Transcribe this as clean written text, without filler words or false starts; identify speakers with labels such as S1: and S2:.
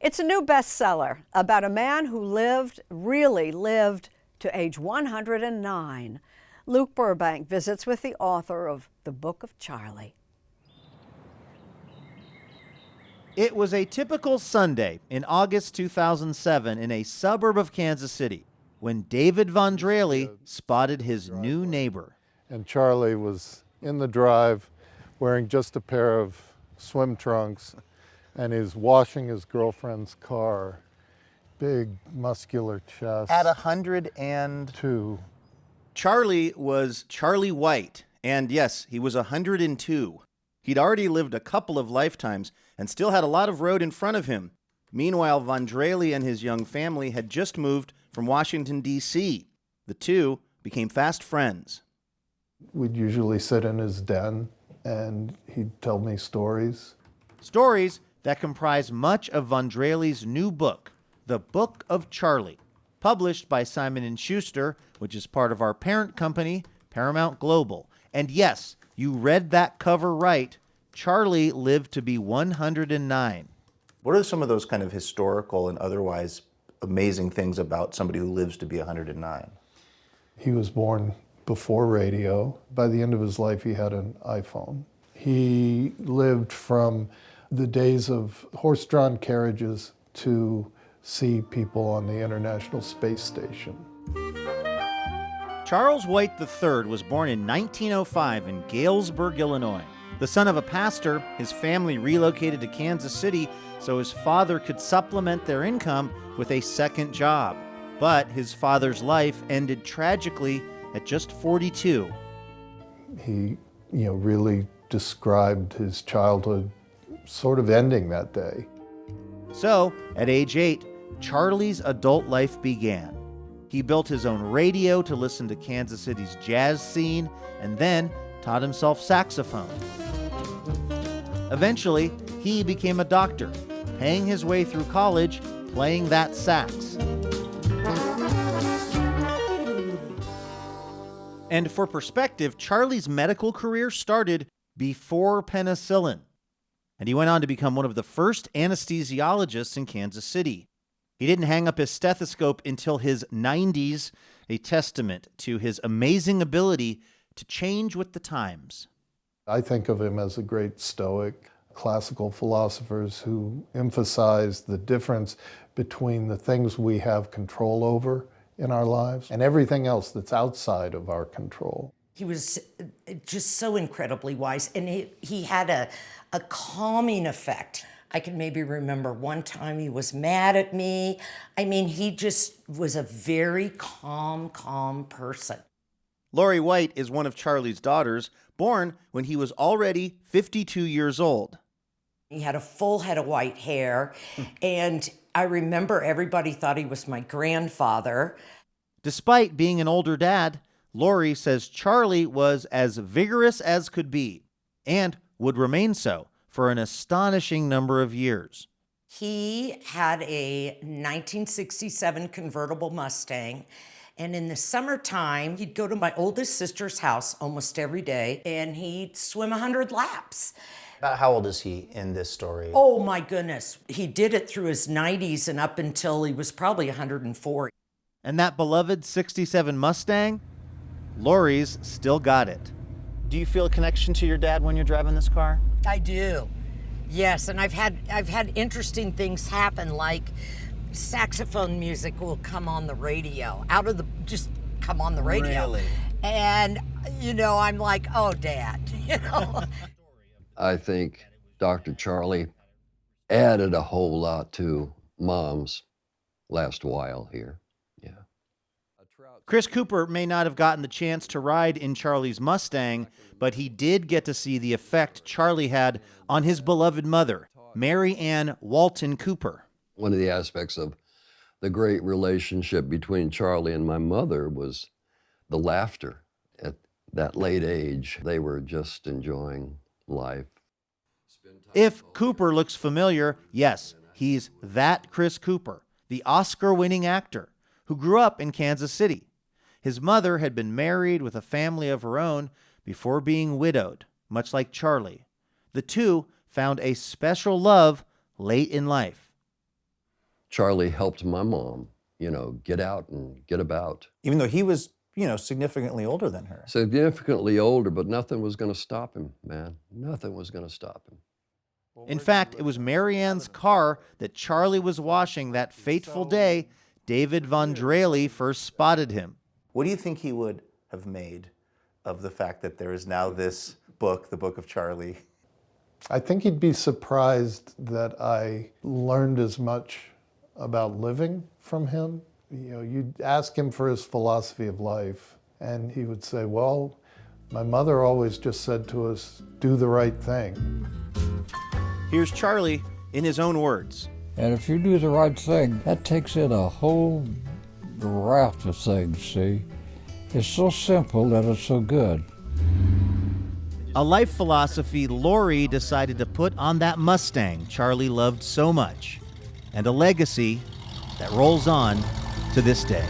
S1: It's a new bestseller about a man who really lived to age 109. Luke Burbank visits with the author of The Book of Charlie.
S2: It was a typical Sunday in August 2007 in a suburb of Kansas City when David Von Drehle spotted his new neighbor.
S3: And Charlie was in the drive wearing just a pair of swim trunks, and he's washing his girlfriend's car. Big, muscular chest.
S2: At 102. Charlie was Charlie White, and yes, he was 102. He'd already lived a couple of lifetimes and still had a lot of road in front of him. Meanwhile, Von Drehle and his young family had just moved from Washington, D.C. The two became fast friends.
S3: We'd usually sit in his den, and he'd tell me stories.
S2: Stories that comprise much of Von Drehle's new book, The Book of Charlie, published by Simon & Schuster, which is part of our parent company, Paramount Global. And yes, you read that cover right. Charlie lived to be 109. What are some of those kind of historical and otherwise amazing things about somebody who lives to be 109?
S3: He was born before radio. By the end of his life, he had an iPhone. He lived from the days of horse-drawn carriages to see people on the International Space Station.
S2: Charles White III was born in 1905 in Galesburg, Illinois. The son of a pastor, his family relocated to Kansas City so his father could supplement their income with a second job. But his father's life ended tragically at just 42.
S3: He, really described his childhood sort of ending that day.
S2: So, at age 8, Charlie's adult life began. He built his own radio to listen to Kansas City's jazz scene and then taught himself saxophone. Eventually, he became a doctor, paying his way through college playing that sax. And for perspective, Charlie's medical career started before penicillin, and he went on to become one of the first anesthesiologists in Kansas City. He didn't hang up his stethoscope until his 90s, a testament to his amazing ability to change with the times.
S3: I think of him as a great Stoic. Classical philosophers who emphasize the difference between the things we have control over in our lives and everything else that's outside of our control.
S4: He was just so incredibly wise, and he had a calming effect. I can maybe remember one time he was mad at me. I mean, he just was a very calm person.
S2: Lori White is one of Charlie's daughters, born when he was already 52 years old.
S4: He had a full head of white hair, and I remember everybody thought he was my grandfather.
S2: Despite being an older dad, Lori says Charlie was as vigorous as could be and would remain so for an astonishing number of years.
S4: He had a 1967 convertible Mustang, and in the summertime, he'd go to my oldest sister's house almost every day, and he'd swim 100 laps.
S2: About how old is he in this story?
S4: Oh my goodness. He did it through his 90s and up until he was probably 104.
S2: And that beloved 67 Mustang? Lori's still got it. Do you feel a connection to your dad when you're driving this car?
S4: I do. Yes, and I've had interesting things happen, like saxophone music will come on the radio, just come on the radio.
S2: Really?
S4: And, I'm like, oh, Dad,
S5: I think Dr. Charlie added a whole lot to Mom's last while here. Yeah.
S2: Chris Cooper may not have gotten the chance to ride in Charlie's Mustang, but he did get to see the effect Charlie had on his beloved mother, Mary Ann Walton Cooper.
S5: One of the aspects of the great relationship between Charlie and my mother was the laughter. At that late age, they were just enjoying life.
S2: If Cooper looks familiar, yes, he's that Chris Cooper, the Oscar-winning actor who grew up in Kansas City. His mother had been married with a family of her own before being widowed, much like Charlie. The two found a special love late in life.
S5: Charlie helped my mom, get out and get about.
S6: Even though he was, significantly older than her.
S5: Significantly older, but nothing was going to stop him, man. Nothing was going to stop him.
S2: In fact, it was Marianne's car that Charlie was washing that fateful day David Von Drehle first spotted him.
S6: What do you think he would have made of the fact that there is now this book, The Book of Charlie?
S3: I think he'd be surprised that I learned as much about living from him. You'd ask him for his philosophy of life, and he would say, well, my mother always just said to us, do the right thing.
S2: Here's Charlie in his own words.
S7: And if you do the right thing, that takes in a whole raft of things, see? It's so simple that it's so good.
S2: A life philosophy Lori decided to put on that Mustang Charlie loved so much, and a legacy that rolls on to this day.